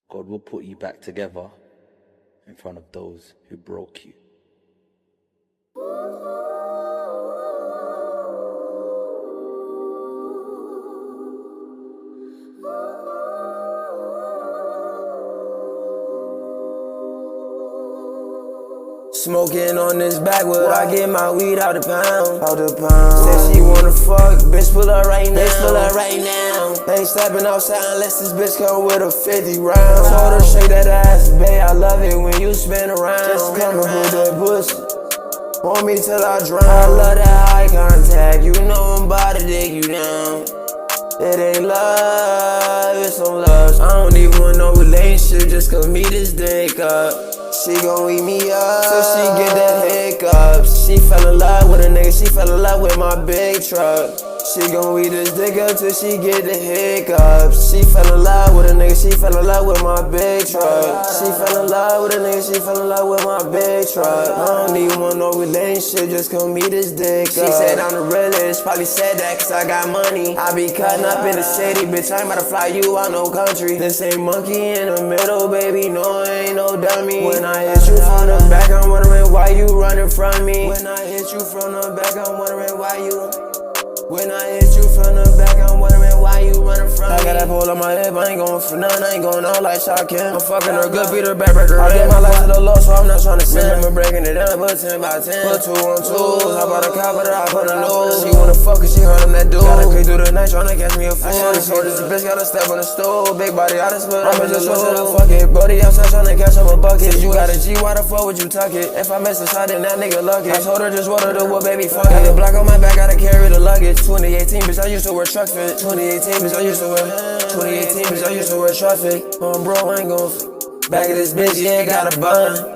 God will put you back together in front of those who broke you. Smoking on this backwood, I get my weed out the pound. Said she wanna fuck, bitch pull up right now. Ain't stepping outside unless this bitch come with a 50 round. Told her shake that ass, babe, I love it when you spin around. Just come and hold that pussy, want me till I drown. I love that eye contact, you know I'm about to dig you down. It ain't love, it's some lust. I don't even want no relationship, just cause me this dick up. She gon' eat me up till she get the hiccups. She fell in love with a nigga, she fell in love with my big truck. She gon' eat this dick up till she get the hiccups. She fell in love with a nigga, she fell in love with my big truck. She fell in love with a nigga, she fell in love with my big truck. I don't even want no relationship, just come meet this dick up. She said I'm the realest, probably said that cause I got money. I be cutting up in the city, bitch, I ain't about to fly you out no country. This ain't monkey in the middle, baby, no, I ain't no dummy. When I hit you from the back, I'm wondering why you running from me. When I hit you from the back, I'm wondering why you. When I hit you from the back, I'm wondering why you running from me. I got that pole on my hip, I ain't going for none, I ain't going out like Shaquem. I'm fucking her good, beat her backbreaker. I gave my life to the Lord, so I'm not trying to sin. Remember breaking it down, put 10 by 10. Put 2 on 2s, I bought a car, but I put a nose. She wanna fuck cause she heard him that dude. Gotta creep through the night, tryna catch me a fool. I should've this bitch, gotta step on the stool. Big body, I just put up in the low. Fuck it, buddy, outside tryna catch up a bucket. You got a G, why the fuck would you tuck it? If I miss a shot, then that nigga lucky. I told her just what her do, what baby fuck it. Got the block on my back, gotta carry the luggage. 2018, bitch, I used to wear truck fit. 2018, bitch, I used to wear. 2018, bitch, I used to wear truck fit. Bro, I ain't gon' back of this bitch, yeah, got a bun.